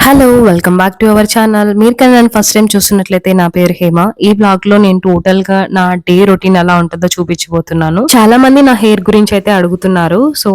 Hello! Welcome back to our channel. మీరు కానీ నన్ను ఫస్ట్ టైమ్ చూస్తున్నట్లయితే నా పేరు హేమ. ఈ వ్లాగ్‌లో నేను టోటల్‌గా నా డే రొటీన్ ఎలా ఉంటదో చూపించబోతున్నాను. చాలా మంది నా హెయిర్ గురించి అయితే అడుగుతున్నారు. సో,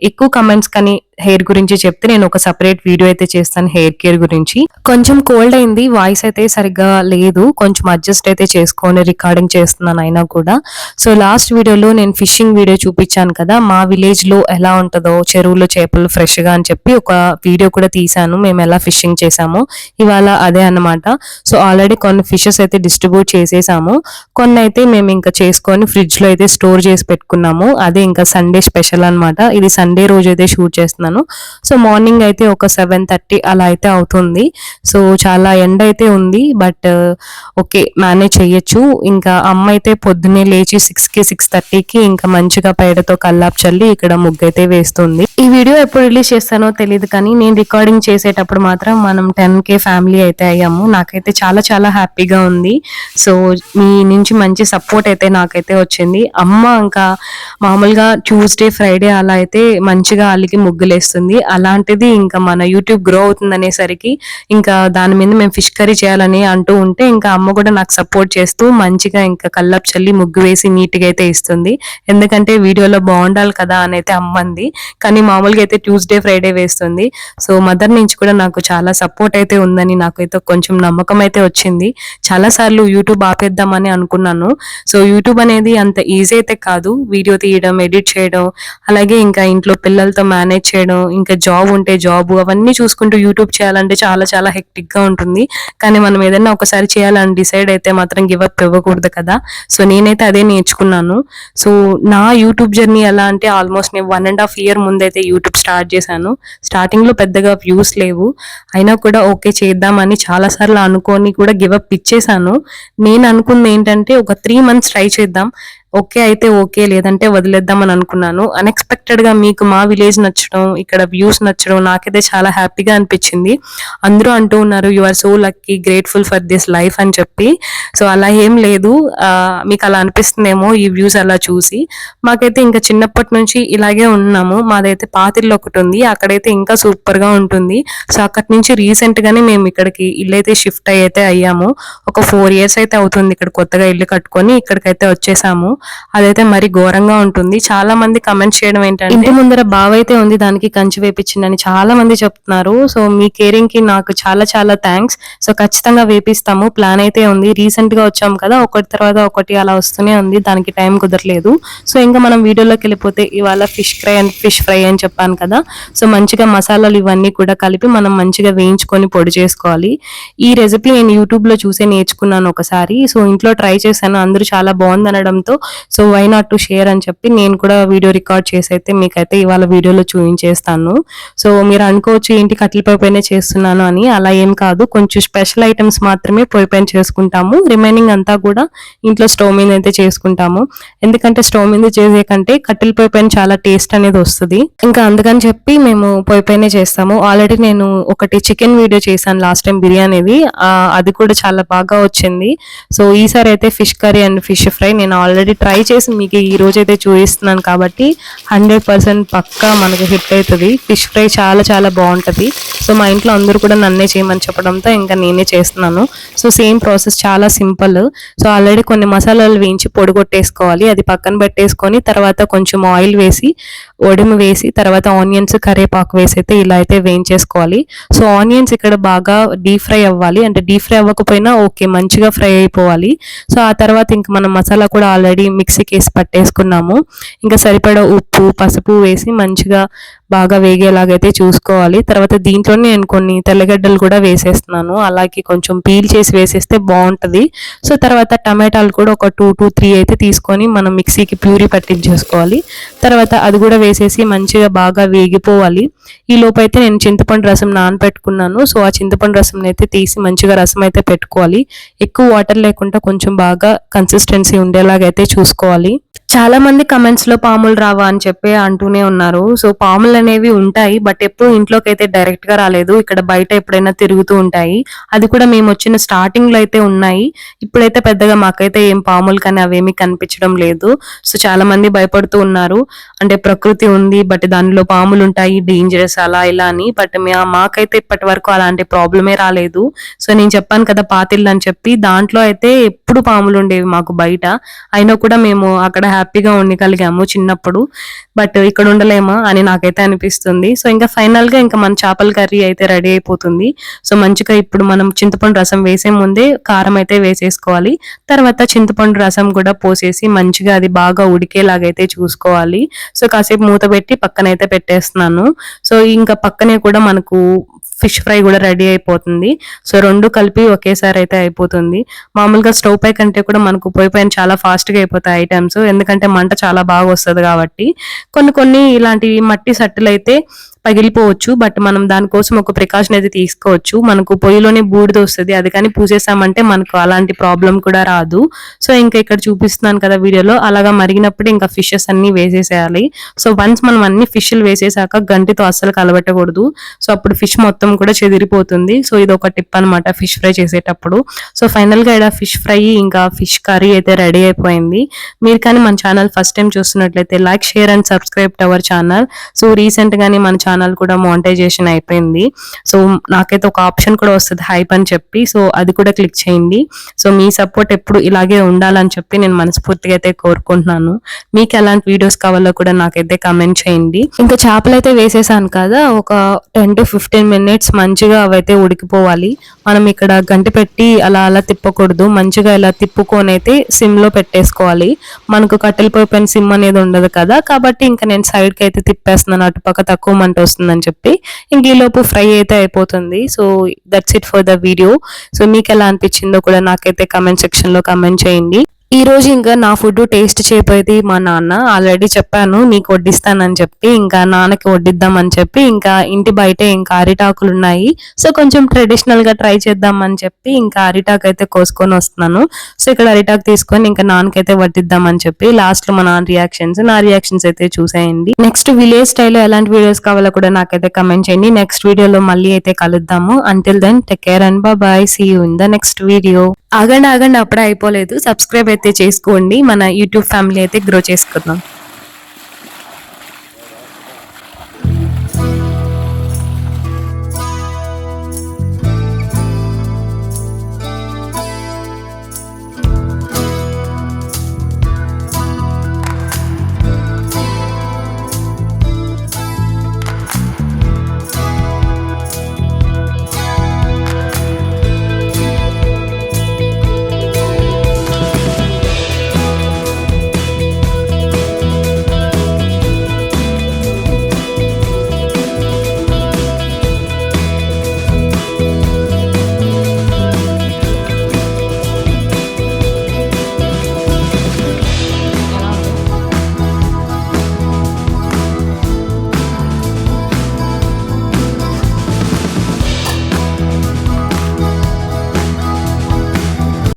ఎక్కువ కమెంట్స్ కానీ హెయిర్ గురించి చెప్తే నేను ఒక సెపరేట్ వీడియో అయితే చేస్తాను హెయిర్ కేర్ గురించి. కొంచెం కోల్డ్ అయింది. వాయిస్ అయితే సరిగ్గా లేదు. కొంచెం అడ్జస్ట్ అయితే చేసుకొని రికార్డింగ్ చేస్తున్నాను అయినా కూడా. సో, లాస్ట్ వీడియోలో నేను ఫిషింగ్ వీడియో చూపించాను కదా! మా విలేజ్‌లో ఎలా ఉంటదో చెరువులో చేపలు ఫ్రెష్‌గా అని చెప్పి ఒక వీడియో కూడా తీశాను. మేము ఎలా ఫిషింగ్ చేసామో. ఇవాళ అదే అన్నమాట. సో, ఆల్రెడీ కొన్ని ఫిషెస్ అయితే డిస్ట్రిబ్యూట్ చేసేసాము. కొన్నైతే మేము ఇంకా చేసుకొని ఫ్రిడ్జ్‌లో అయితే స్టోర్ చేసి పెట్టుకున్నాము. అదే ఇంకా సండే స్పెషల్ అన్నమాట. ఇది సండే రోజు అయితే షూట్ చేస్తున్నాను. సో, మార్నింగ్ అయితే ఒక 7:30 అలా అయితే అవుతుంది. సో, చాలా ఎండ అయితే ఉంది. బట్ ఓకే, మేనేజ్ చేయొచ్చు. ఇంకా అమ్మ అయితే పొద్దున్నే లేచి 6కి 6:30కి ఇంకా మంచిగా పేడతో కల్లాపు చల్లి ఇక్కడ ముగ్గైతే వేస్తుంది. ఈ వీడియో ఎప్పుడు రిలీజ్ చేస్తానో తెలియదు కానీ నేను రికార్డింగ్ చేసేటప్పుడు మాత్రం మనం 10K ఫ్యామిలీ అయితే అయ్యాము. నాకైతే చాలా చాలా హ్యాపీగా ఉంది. సో, మీ నుంచి మంచి సపోర్ట్ అయితే నాకైతే వచ్చింది. అమ్మ ఇంకా మామూలుగా ట్యూస్డే ఫ్రైడే అలా అయితే మంచిగా అలిగి ముగ్గులేస్తుంది. అలాంటిది ఇంకా మన యూట్యూబ్ గ్రో అవుతుందనేసరికి ఇంకా దాని మీద మేము ఫిష్ కర్రీ చేయాలని అంటూ ఉంటే ఇంకా అమ్మ కూడా నాకు సపోర్ట్ చేస్తూ మంచిగా ఇంకా కల్లాపు చల్లి ముగ్గు వేసి నీట్‌గా అయితే ఇస్తుంది. ఎందుకంటే వీడియోలో బాగుండాలి కదా అని అయితే అమ్మంది. కానీ మామూలుగా అయితే ట్యూస్డే ఫ్రైడే వేస్తుంది. సో, మదర్ నుంచి కూడా నాకు చాలా సపోర్ట్ అయితే ఉందని నాకైతే కొంచెం నమ్మకం అయితే వచ్చింది. చాలా సార్లు యూట్యూబ్ ఆపేద్దామని అనుకున్నాను. సో, యూట్యూబ్ అనేది అంత ఈజీ అయితే కాదు. వీడియో తీయడం, ఎడిట్ చేయడం, అలాగే ఇంకా ఇంట్లో పిల్లలతో మేనేజ్ చేయడం, ఇంకా జాబ్ ఉంటే జాబ్ అవన్నీ చూసుకుంటూ యూట్యూబ్ చేయాలంటే చాలా చాలా హెక్టిక్‌గా ఉంటుంది. కానీ మనం ఏదైనా ఒకసారి చేయాలని డిసైడ్ అయితే మాత్రం గివ్ అప్ ఇవ్వకూడదు కదా! సో, నేనైతే అదే నేర్చుకున్నాను. సో, నా యూట్యూబ్ జర్నీ ఎలా అంటే ఆల్మోస్ట్ నేను 1½ ఇయర్ ముందైతే యూట్యూబ్ స్టార్ట్ చేశాను. స్టార్టింగ్‌లో పెద్దగా వ్యూస్ లేవు. అయినా కూడా ఓకే చేద్దామని చాలా సార్లు అనుకోని కూడా గివ్ అప్ ఇచ్చేసాను. నేను అనుకుంది ఏంటంటే ఒక 3 మంత్స్ ట్రై చేద్దాం. ఓకే అయితే ఓకే, లేదంటే వదిలేద్దాం అని అనుకున్నాను. అన్‌ఎక్స్‌పెక్టెడ్‌గా మీకు మా విలేజ్ నచ్చడం, ఇక్కడ వ్యూస్ నచ్చడం నాకైతే చాలా హ్యాపీగా అనిపించింది. అందరూ అంటూ ఉన్నారు you are so lucky, grateful for this life అని చెప్పి. సో, అలా ఏం లేదు. మీకు అలా అనిపిస్తుందేమో ఈ వ్యూస్ అలా చూసి. మాకైతే ఇంకా చిన్నప్పటి నుంచి ఇలాగే ఉన్నాము. మాదైతే పాతిల్లు ఒకటి ఉంది. అక్కడైతే ఇంకా సూపర్‌గా ఉంటుంది. సో, అక్కడి నుంచి రీసెంట్‌గానే మేము ఇక్కడికి ఇల్లైతే షిఫ్ట్ అయితే అయ్యాము. ఒక 4 ఇయర్స్ అయితే అవుతుంది ఇక్కడ కొత్తగా ఇల్లు కట్టుకొని ఇక్కడికైతే వచ్చేసాము. అదైతే మరి ఘోరంగా ఉంటుంది. చాలా మంది కమెంట్స్ చేయడం ఏంటంటే ఇంటి ముందర బావైతే ఉంది దానికి కంచె వేపించిందని చాలా మంది చెప్తున్నారు. సో, మీ కేరింగ్‌కి నాకు చాలా చాలా థాంక్స్. సో, ఖచ్చితంగా వేపిస్తాము. ప్లాన్ అయితే ఉంది. రీసెంట్‌గా వచ్చాము కదా! ఒకటి తర్వాత ఒకటి అలా వస్తూనే ఉంది. దానికి టైం కుదరలేదు. సో, ఇంకా మనం వీడియోలోకి వెళ్ళిపోతే ఇవాళ ఫిష్ ఫ్రై అని చెప్పాను కదా! సో, మంచిగా మసాలాలు ఇవన్నీ కూడా కలిపి మనం మంచిగా వేయించుకొని పొడి చేసుకోవాలి. ఈ రెసిపీ నేను యూట్యూబ్‌లో చూసే నేర్చుకున్నాను ఒకసారి. సో, ఇంట్లో ట్రై చేశాను. అందరూ చాలా బాగుందనడంతో so, why not to share అని చెప్పి నేను కూడా వీడియో రికార్డ్ చేసి అయితే మీకైతే ఇవాళ వీడియోలో చూయించేస్తాను. సో, మీరు అనుకోవచ్చు ఏంటి కట్టెల పొయ్యి పైనే చేస్తున్నాను అని. అలా ఏం కాదు. కొంచెం స్పెషల్ ఐటమ్స్ మాత్రమే పొయ్యి పైన చేసుకుంటాము. రిమైనింగ్ అంతా కూడా ఇంట్లో స్టవ్ మీద అయితే చేసుకుంటాము. ఎందుకంటే స్టవ్ మీద చేసే కంటే కట్టెల పొయ్యి పైన చాలా టేస్ట్ అనేది వస్తది. ఇంకా అందుకని చెప్పి మేము పొయ్యి పైనే చేస్తాము. ఆల్రెడీ నేను ఒకటి చికెన్ వీడియో చేశాను లాస్ట్ టైం బిర్యానీది. అది కూడా చాలా బాగా వచ్చింది. సో, ఈసారి అయితే fish curry and fish fry నేను ఆల్రెడీ ట్రై చేసి మీకు ఈ రోజైతే చూపిస్తున్నాను కాబట్టి 100% పక్కా మనకి హిట్ అవుతుంది. ఫిష్ ఫ్రై చాలా చాలా బాగుంటుంది. సో, మా ఇంట్లో అందరూ కూడా నన్నే చేయమని చెప్పడంతో ఇంకా నేనే చేస్తున్నాను. సో, సేమ్ ప్రాసెస్ చాలా సింపుల్. సో, ఆల్రెడీ కొన్ని మసాలాలు వేయించి పొడి కొట్టేసుకోవాలి. అది పక్కన పెట్టేసుకొని తర్వాత కొంచెం ఆయిల్ వేసి ఒడిమి వేసి తర్వాత ఆనియన్స్ కరివేపాకు వేసి అయితే ఇలా అయితే వేయించేసుకోవాలి. సో, ఆనియన్స్ ఇక్కడ బాగా డీప్ ఫ్రై అవ్వాలి. అంటే డీప్ ఫ్రై అవ్వకపోయినా ఓకే, మంచిగా ఫ్రై అయిపోవాలి. సో, ఆ తర్వాత ఇంక మనం మసాలా కూడా ఆల్రెడీ మిక్సీకి వేసి పట్టేసుకున్నాము. ఇంకా సరిపడా ఉప్పు పసుపు వేసి మంచిగా బాగా వేగేలాగైతే చూసుకోవాలి. తర్వాత దీంట్లోనే నేను కొన్ని తెల్లగడ్డలు కూడా వేసేస్తున్నాను. అలాగే కొంచెం పీల్ చేసి వేసేస్తే బాగుంటుంది. సో, తర్వాత టమాటాలు కూడా ఒక 2 to 3 అయితే తీసుకొని మనం మిక్సీకి ప్యూరీ పట్టించేసుకోవాలి. తర్వాత అది కూడా వేసేసి మంచిగా బాగా వేగిపోవాలి. ఈ లోపు అయితే నేను చింతపండు రసం నానబెట్టుకున్నాను. సో, ఆ చింతపండు రసం అయితే తీసి మంచిగా రసం అయితే పెట్టుకోవాలి. ఎక్కువ వాటర్ లేకుండా కొంచెం బాగా కన్సిస్టెన్సీ ఉండేలాగైతే చూసుకోవాలి. చాలా మంది కమెంట్స్ లో పాములు రావా అని చెప్పి అంటూనే ఉన్నారు. సో పాములు అనేవి ఉంటాయి, బట్ ఎప్పుడు ఇంట్లోకి అయితే డైరెక్ట్ గా రాలేదు. ఇక్కడ బయట ఎప్పుడైనా తిరుగుతూ ఉంటాయి. అది కూడా మేము వచ్చిన స్టార్టింగ్ లో అయితే ఉన్నాయి. ఇప్పుడైతే పెద్దగా మాకైతే ఏం పాములు కానీ అవేమీ కనిపించడం లేదు. సో చాలా మంది భయపడుతూ ఉన్నారు. అంటే ప్రకృతి ఉంది, బట్ దానిలో పాములు ఉంటాయి, డేంజరస్ అలా ఇలా అని. బట్ మాకైతే ఇప్పటి వరకు అలాంటి ప్రాబ్లమే రాలేదు. సో నేను చెప్పాను కదా పాతిళ్ళు అని చెప్పి, దాంట్లో అయితే ఎప్పుడు పాములు ఉండేవి మాకు బయట. అయినా కూడా మేము అక్కడ హ్యాపీగా ఉండగలిగాము చిన్నప్పుడు. బట్ ఇక్కడ ఉండలేమా అని నాకైతే అనిపిస్తుంది. సో ఇంకా ఫైనల్ గా ఇంకా మన చేపల కర్రీ అయితే రెడీ అయిపోతుంది. సో మంచిగా ఇప్పుడు మనం చింతపండు రసం వేసే ముందే కారం అయితే వేసేసుకోవాలి. తర్వాత చింతపండు రసం కూడా పోసేసి మంచిగా అది బాగా ఉడికేలాగైతే చూసుకోవాలి. సో కాసేపు మూత పెట్టి పక్కనైతే పెట్టేస్తున్నాను. సో ఇంకా పక్కనే కూడా మనకు ఫిష్ ఫ్రై కూడా రెడీ అయిపోతుంది. సో రెండు కలిపి ఒకేసారి అయితే అయిపోతుంది. మామూలుగా స్టవ్ పై కంటే కూడా మనకు పొయ్యి పైన చాలా ఫాస్ట్ గా అయిపోతాయి ఐటమ్స్, ఎందుకంటే మంట చాలా బాగా వస్తుంది కాబట్టి. కొన్ని ఇలాంటి మట్టి సట్టులు అయితే పగిలిపోవచ్చు, బట్ మనం దానికోసం ఒక ప్రికాషన్ అయితే తీసుకోవచ్చు. మనకు పొయ్యిలోనే బూడిద వస్తుంది, అది కానీ పూసేసామంటే మనకు అలాంటి ప్రాబ్లం కూడా రాదు. సో ఇంకా ఇక్కడ చూపిస్తున్నాను కదా వీడియోలో, అలాగా మరిగినప్పుడు ఇంకా ఫిషెస్ అన్ని వేసేసేయాలి. సో వన్స్ మనం అన్ని ఫిష్లు వేసేసాక గంటితో అస్సలు కలబెట్టకూడదు. సో అప్పుడు ఫిష్ మొత్తం కూడా చెదిరిపోతుంది. సో ఇది ఒక టిప్ అనమాట ఫిష్ ఫ్రై చేసేటప్పుడు. సో ఫైనల్ గా ఇక్కడ ఫిష్ ఫ్రై ఇంకా ఫిష్ కర్రీ అయితే రెడీ అయిపోయింది. మీరు కానీ మన ఛానల్ ఫస్ట్ టైం చూస్తున్నట్లయితే like, share and subscribe to our channel. So recent గానే మన ఛానల్ కూడా మానిటైజేషన్ అయిపోయింది. సో నాకైతే ఒక ఆప్షన్ కూడా వస్తుంది హైప్ అని చెప్పి, సో అది కూడా క్లిక్ చేయండి. సో మీ సపోర్ట్ ఎప్పుడు ఇలాగే ఉండాలని చెప్పి నేను మనస్ఫూర్తిగా అయితే కోరుకుంటున్నాను. మీకు ఎలాంటి వీడియోస్ కావాలో కూడా నాకైతే కమెంట్ చేయండి. ఇంకా చేపలు అయితే వేసేసాను కదా, ఒక 10 to 15 minutes మంచిగా అవైతే ఉడికిపోవాలి. మనం ఇక్కడ గంటి పెట్టి అలా అలా తిప్పకూడదు, మంచిగా ఇలా తిప్పుకొని అయితే సిమ్ లో పెట్టేసుకోవాలి. మనకు కట్టెల పొయ్యి పైన సిమ్ అనేది ఉండదు కదా, కాబట్టి ఇంకా నేను సైడ్ కి అయితే తిప్పేస్తున్నాను, అటుపక్క తక్కువ మంట వస్తుందని చెప్పి. ఇంక ఈ లోపు ఫ్రై అయితే అయిపోతుంది. So that's it for the video. So మీకు ఎలా అనిపించిందో కూడా నాకైతే కమెంట్ సెక్షన్ లో కమెంట్ చేయండి. ఈ రోజు ఇంకా నా ఫుడ్ టేస్ట్ చేయబోయేది మా నాన్న. ఆల్రెడీ చెప్పాను నీకు వడ్డిస్తానని చెప్పి, ఇంకా నాన్నకి వడ్డిద్దామని చెప్పి ఇంకా ఇంటి బయటే ఇంకా అరిటాకులు ఉన్నాయి. సో కొంచెం ట్రెడిషనల్ గా ట్రై చేద్దామని చెప్పి ఇంకా అరిటాకు అయితే కోసుకొని వస్తున్నాను. సో ఇక్కడ అరిటాకు తీసుకొని ఇంకా నాన్నకైతే వడ్డిద్దామని చెప్పి లాస్ట్ లో మా నాన్న నా రియాక్షన్స్ అయితే చూసేయండి. నెక్స్ట్ విలేజ్ స్టైల్లో ఎలాంటి వీడియోస్ కావాలో కూడా నాకైతే కమెంట్ చేయండి. నెక్స్ట్ వీడియోలో మళ్ళీ అయితే కలుద్దాము. Until then take care and bye, see you in the next video. ఆగండి అప్పుడే అయిపోలేదు, సబ్స్క్రైబ్ అయితే చేసుకోండి. మన యూట్యూబ్ ఫ్యామిలీ అయితే గ్రో చేసుకుందాం.